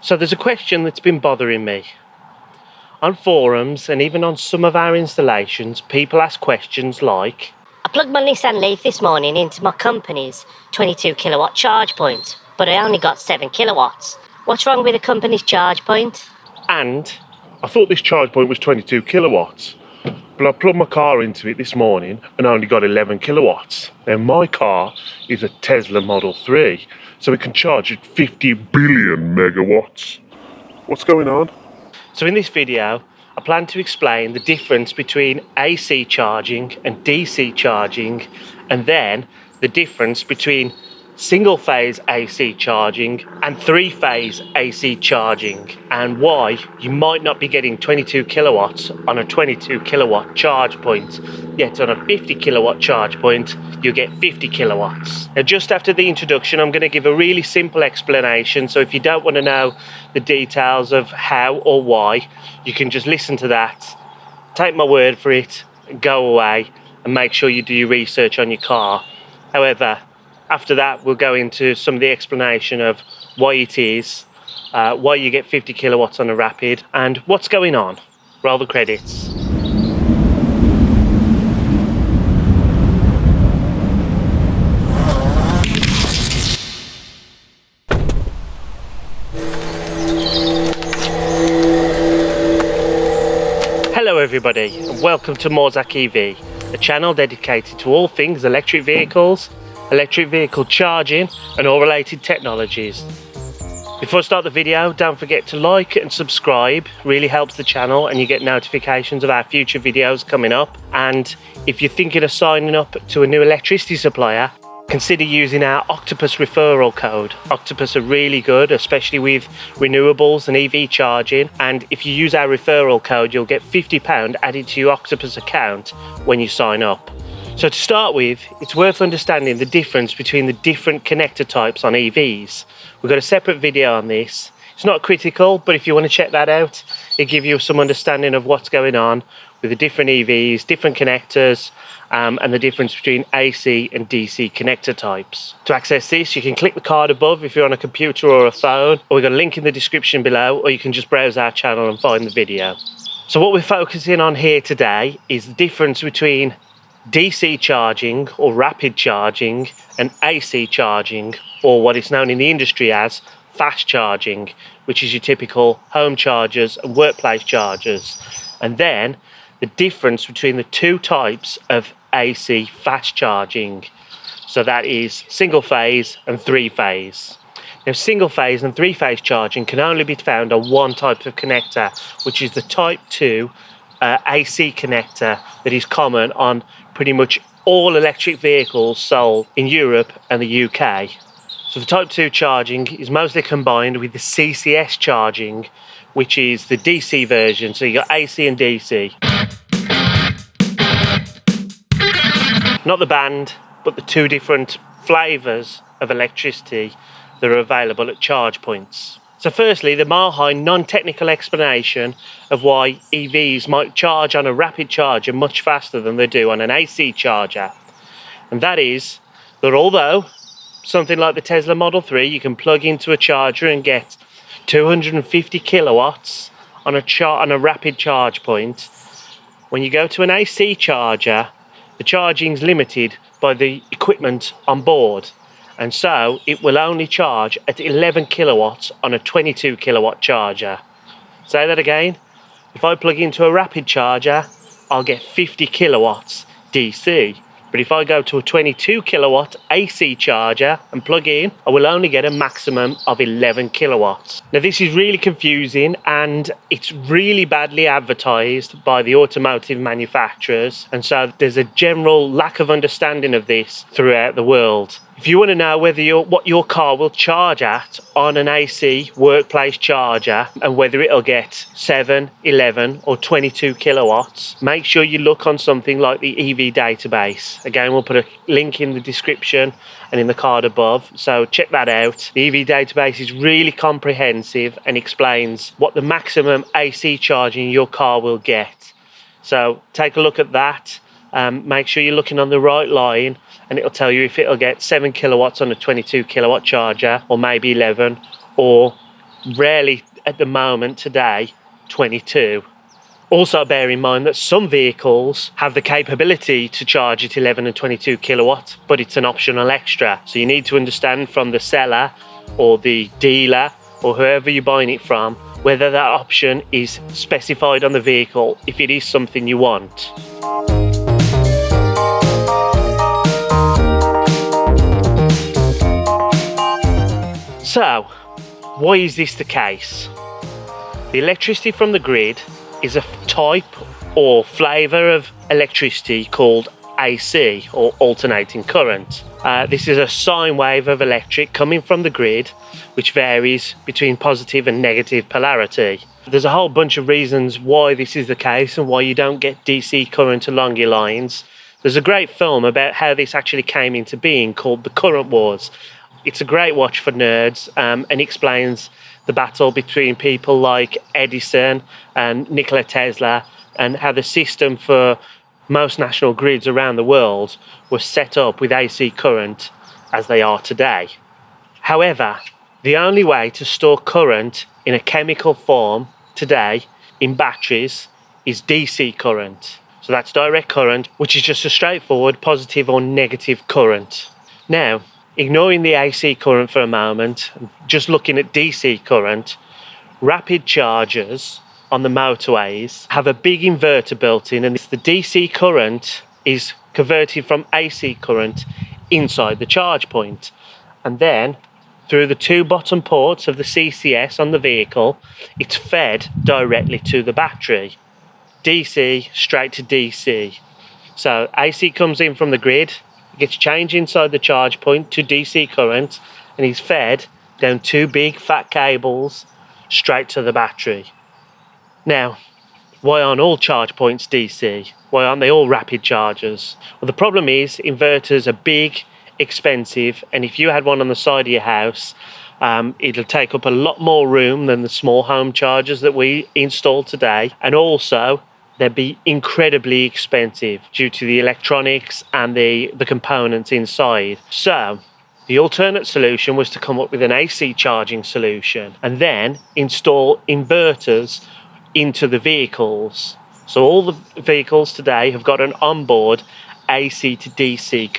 So there's a question that's been bothering me. On forums and even on some of our installations, people ask questions like, I plugged my Nissan Leaf this morning into my company's 22 kilowatt charge point, but I only got 7 kilowatts. What's wrong with the company's charge point? and I thought this charge point was 22 kilowatts, but I plugged my car into it this morning and only got 11 kilowatts. Now my car is a Tesla Model 3, so it can charge at 50 billion megawatts. What's going on? So in this video, I plan to explain the difference between AC charging and DC charging, and then the difference between single phase AC charging and 3-phase AC charging, and why you might not be getting 22 kilowatts on a 22 kilowatt charge point, yet on a 50 kilowatt charge point you get 50 kilowatts. Now, just after the introduction, I'm going to give a really simple explanation, so if you don't want to know the details of how or why, you can just listen to that, take my word for it, go away and make sure you do your research on your car. However, after that, we'll go into some of the explanation of why it is, why you get 50 kilowatts on a rapid, and what's going on. Roll the credits. Hello everybody, and welcome to Morzak EV, a channel dedicated to all things electric vehicles, electric vehicle charging and all related technologies. Before I start the video, don't forget to like and subscribe. Really helps the channel and you get notifications of our future videos coming up. And if you're thinking of signing up to a new electricity supplier, consider using our Octopus referral code. Octopus are really good, especially with renewables and EV charging, and if you use our referral code you'll get £50 added to your Octopus account when you sign up. So to start with, it's worth understanding the difference between the different connector types on EVs. We've got a separate video on this. It's not critical, but if you want to check that out, it'll give you some understanding of what's going on with the different EVs, different connectors, and the difference between AC and DC connector types. To access this, you can click the card above if you're on a computer or a phone, or we've got a link in the description below, or you can just browse our channel and find the video. So what we're focusing on here today is the difference between DC charging or rapid charging and AC charging, or what is known in the industry as fast charging, which is your typical home chargers and workplace chargers. And then the difference between the two types of AC fast charging. So that is single phase and 3-phase. Now, single phase and 3-phase charging can only be found on one type of connector, which is the type 2 AC connector that is common on pretty much all electric vehicles sold in Europe and the UK. So the type 2 charging is mostly combined with the CCS charging, which is the DC version. So you got AC and DC. Not the band, but the two different flavours of electricity that are available at charge points. So firstly, the mile-high non-technical explanation of why EVs might charge on a rapid charger much faster than they do on an AC charger. And that is that although something like the Tesla Model 3, you can plug into a charger and get 250 kilowatts on a rapid charge point, when you go to an AC charger, the charging's limited by the equipment on board. And so it will only charge at 11 kilowatts on a 22 kilowatt charger. Say that again. If I plug into a rapid charger, I'll get 50 kilowatts DC. But if I go to a 22 kilowatt AC charger and plug in, I will only get a maximum of 11 kilowatts. Now this is really confusing and it's really badly advertised by the automotive manufacturers. And so there's a general lack of understanding of this throughout the world. If you want to know what your car will charge at on an AC workplace charger and whether it'll get 7, 11 or 22 kilowatts, make sure you look on something like the EV database. Again, we'll put a link in the description and in the card above, so check that out. The EV database is really comprehensive and explains what the maximum AC charging your car will get. So take a look at that. Make sure you're looking on the right line, and it'll tell you if it'll get 7 kilowatts on a 22 kilowatt charger, or maybe 11, or rarely at the moment today 22. Also bear in mind that some vehicles have the capability to charge at 11 and 22 kilowatts, but it's an optional extra. So you need to understand from the seller or the dealer or whoever you're buying it from, whether that option is specified on the vehicle, if it is something you want. So, why is this the case? The electricity from the grid is a type or flavour of electricity called AC, or alternating current. This is a sine wave of electric coming from the grid, which varies between positive and negative polarity. There's a whole bunch of reasons why this is the case and why you don't get DC current along your lines. There's a great film about how this actually came into being called The Current Wars. It's a great watch for nerds, and explains the battle between people like Edison and Nikola Tesla, and how the system for most national grids around the world was set up with AC current as they are today. However, the only way to store current in a chemical form today in batteries is DC current. So that's direct current, which is just a straightforward positive or negative current. Now, ignoring the AC current for a moment, just looking at DC current, rapid chargers on the motorways have a big inverter built in, and the DC current is converted from AC current inside the charge point. And then, through the two bottom ports of the CCS on the vehicle, it's fed directly to the battery. DC straight to DC. So AC comes in from the grid, gets changed inside the charge point to DC current, and is fed down two big fat cables straight to the battery. Now, why aren't all charge points DC? Why aren't they all rapid chargers? Well, the problem is inverters are big, expensive, and if you had one on the side of your house, it'll take up a lot more room than the small home chargers that we install today, and also they'd be incredibly expensive due to the electronics and the components inside. So the alternate solution was to come up with an AC charging solution and then install inverters into the vehicles. So all the vehicles today have got an onboard AC to DC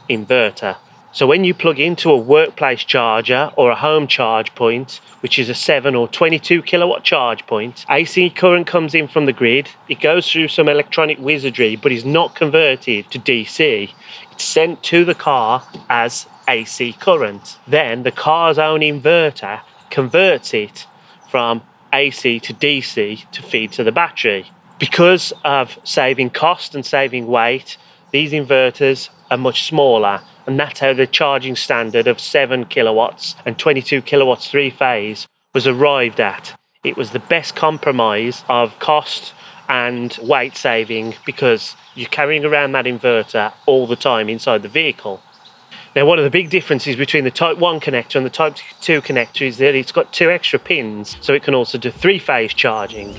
inverter. So when you plug into a workplace charger or a home charge point, which is a 7 or 22 kilowatt charge point, AC current comes in from the grid. It goes through some electronic wizardry, but is not converted to DC. It's sent to the car as AC current. Then the car's own inverter converts it from AC to DC to feed to the battery. Because of saving cost and saving weight, these inverters are much smaller, and that's how the charging standard of 7 kilowatts and 22 kilowatts three-phase was arrived at. It was the best compromise of cost and weight saving, because you're carrying around that inverter all the time inside the vehicle. Now, one of the big differences between the Type 1 connector and the Type 2 connector is that it's got 2 extra pins, so it can also do three-phase charging.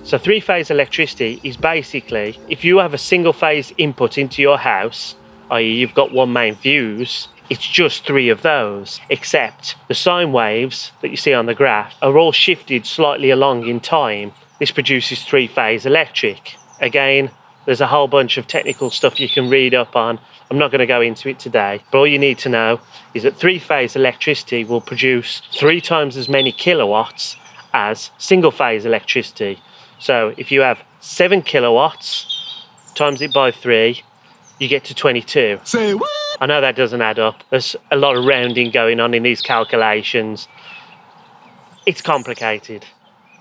So three-phase electricity is basically, if you have a single-phase input into your house, i.e. you've got one main fuse, it's just 3 of those, except the sine waves that you see on the graph are all shifted slightly along in time. This produces three-phase electric. Again, there's a whole bunch of technical stuff you can read up on. I'm not going to go into it today, but all you need to know is that three-phase electricity will produce 3 times as many kilowatts as single-phase electricity. So if you have 7 kilowatts, times it by 3, you get to 22. Say what? I know that doesn't add up. There's a lot of rounding going on in these calculations. It's complicated.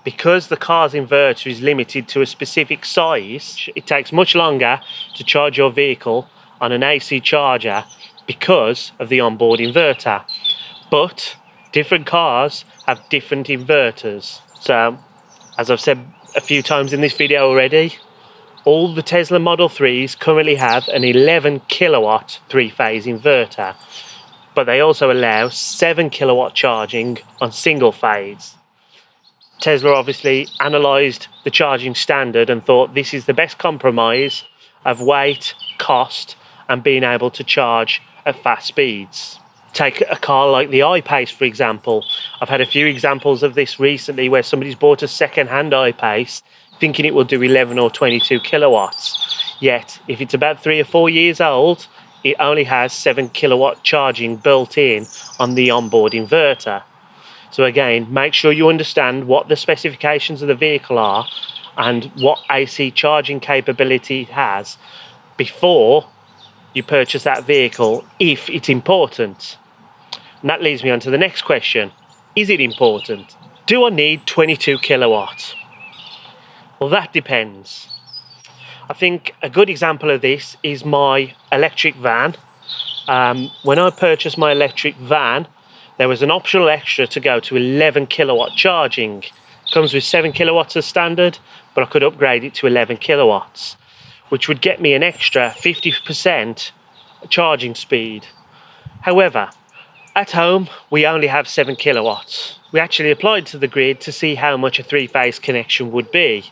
Because the car's inverter is limited to a specific size, it takes much longer to charge your vehicle on an AC charger because of the onboard inverter. But different cars have different inverters. So, as I've said a few times in this video already, all the Tesla Model 3s currently have an 11 kilowatt three-phase inverter, but they also allow 7 kilowatt charging on single phase. Tesla obviously analysed the charging standard and thought this is the best compromise of weight, cost, and being able to charge at fast speeds. Take a car like the I-Pace, for example. I've had a few examples of this recently where somebody's bought a second-hand I-Pace thinking it will do 11 or 22 kilowatts. Yet, if it's about 3 or 4 years old, it only has 7 kilowatt charging built in on the onboard inverter. So again, make sure you understand what the specifications of the vehicle are and what AC charging capability it has before you purchase that vehicle, if it's important. And that leads me on to the next question. Is it important? Do I need 22 kilowatts? Well, that depends. I think a good example of this is my electric van. When I purchased my electric van, there was an optional extra to go to 11 kilowatt charging. It comes with 7 kilowatts as standard, but I could upgrade it to 11 kilowatts, which would get me an extra 50% charging speed. However, at home, we only have 7 kilowatts. We actually applied to the grid to see how much a 3-phase connection would be.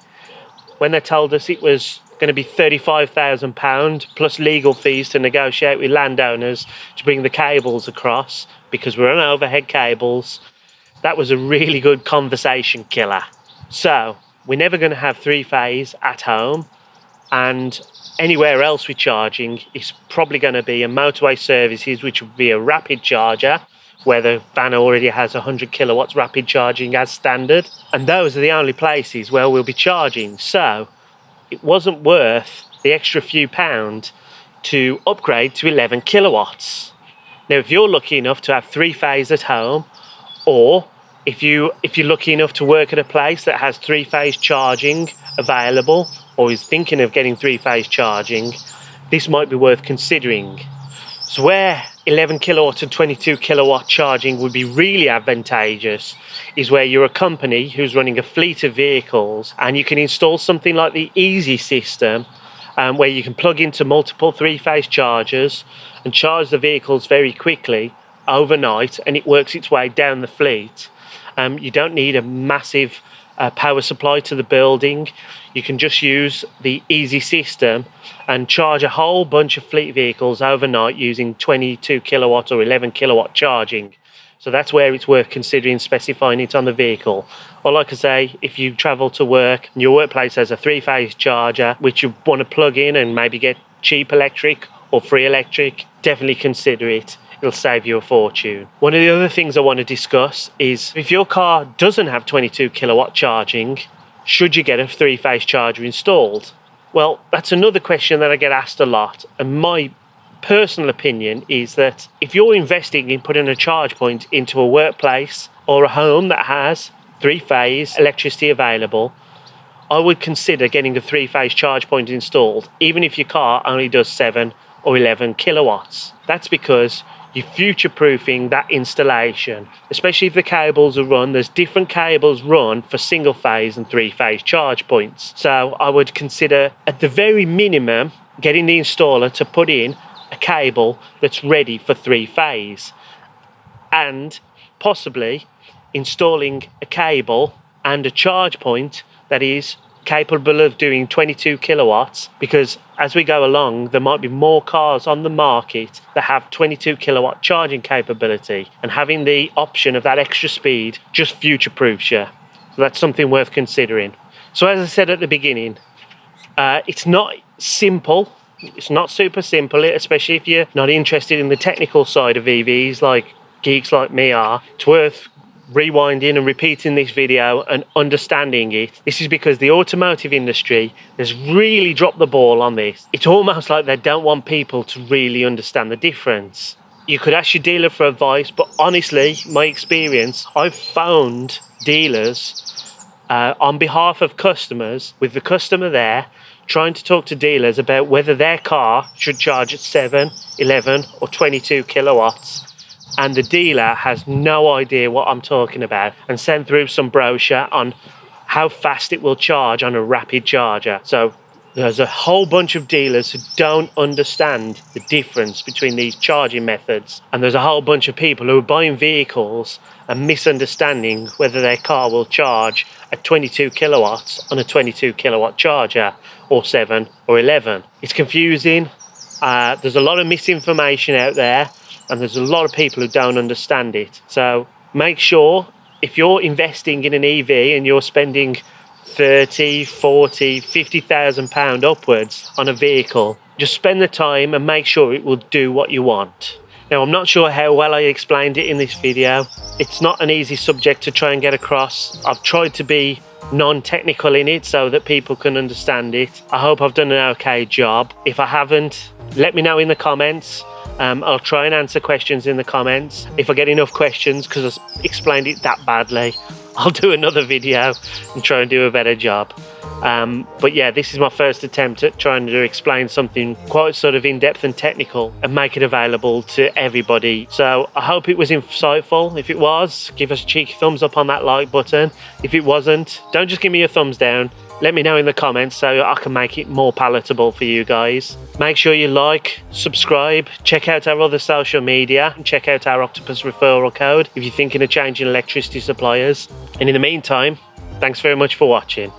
When they told us it was going to be £35,000 plus legal fees to negotiate with landowners to bring the cables across, because we're on overhead cables, that was a really good conversation killer. So we're never going to have 3-phase at home, and anywhere else with charging is probably going to be a motorway services, which would be a rapid charger, where the van already has 100 kilowatts rapid charging as standard. And those are the only places where we'll be charging. So it wasn't worth the extra few pound to upgrade to 11 kilowatts. Now, if you're lucky enough to have 3-phase at home, or if you're lucky enough to work at a place that has 3-phase charging available, or is thinking of getting 3-phase charging, this might be worth considering. So where 11 kilowatt and 22 kilowatt charging would be really advantageous is where you're a company who's running a fleet of vehicles and you can install something like the Easy system, where you can plug into multiple 3-phase chargers and charge the vehicles very quickly overnight, and it works its way down the fleet. You don't need a massive power supply to the building. You can just use the Easy system and charge a whole bunch of fleet vehicles overnight using 22 kilowatt or 11 kilowatt charging. So that's where it's worth considering specifying it on the vehicle. Or like I say, if you travel to work and your workplace has a 3-phase charger which you want to plug in and maybe get cheap electric or free electric, definitely consider it. It'll save you a fortune. One of the other things I want to discuss is if your car doesn't have 22 kilowatt charging, should you get a 3-phase charger installed? Well, that's another question that I get asked a lot, and my personal opinion is that if you're investing in putting a charge point into a workplace or a home that has 3-phase electricity available, I would consider getting a 3-phase charge point installed, even if your car only does 7 or 11 kilowatts. That's because you're future-proofing that installation, especially if the cables are run. There's different cables run for single-phase and 3-phase charge points. So I would consider, at the very minimum, getting the installer to put in a cable that's ready for 3-phase, and possibly installing a cable and a charge point that is capable of doing 22 kilowatts, because as we go along there might be more cars on the market that have 22 kilowatt charging capability, and having the option of that extra speed just future proofs you. So that's something worth considering. So as I said at the beginning, it's not simple, it's not super simple, especially if you're not interested in the technical side of EVs like geeks like me are. It's worth rewinding and repeating this video and understanding it. This is because the automotive industry has really dropped the ball on this. It's almost like they don't want people to really understand the difference. You could ask your dealer for advice, but honestly, my experience, I've phoned dealers on behalf of customers, with the customer there, trying to talk to dealers about whether their car should charge at 7, 11 or 22 kilowatts. And the dealer has no idea what I'm talking about, and sent through some brochure on how fast it will charge on a rapid charger. So There's a whole bunch of dealers who don't understand the difference between these charging methods, and there's a whole bunch of people who are buying vehicles and misunderstanding whether their car will charge at 22 kilowatts on a 22 kilowatt charger or 7 or 11. It's confusing. There's a lot of misinformation out there, and there's a lot of people who don't understand it. So make sure, if you're investing in an EV and you're spending 30, 40, 50,000 pound upwards on a vehicle, just spend the time and make sure it will do what you want. Now, I'm not sure how well I explained it in this video. It's not an easy subject to try and get across. I've tried to be non-technical in it so that people can understand it. I hope I've done an okay job. If I haven't, let me know in the comments. I'll try and answer questions in the comments. If I get enough questions because I explained it that badly, I'll do another video and try and do a better job. But yeah, this is my first attempt at trying to explain something quite sort of in-depth and technical and make it available to everybody. So I hope it was insightful. If it was, give us a cheeky thumbs up on that like button. If it wasn't, don't just give me a thumbs down. Let me know in the comments so I can make it more palatable for you guys. Make sure you like, subscribe, check out our other social media, and check out our Octopus referral code if you're thinking of changing electricity suppliers. And in the meantime, thanks very much for watching.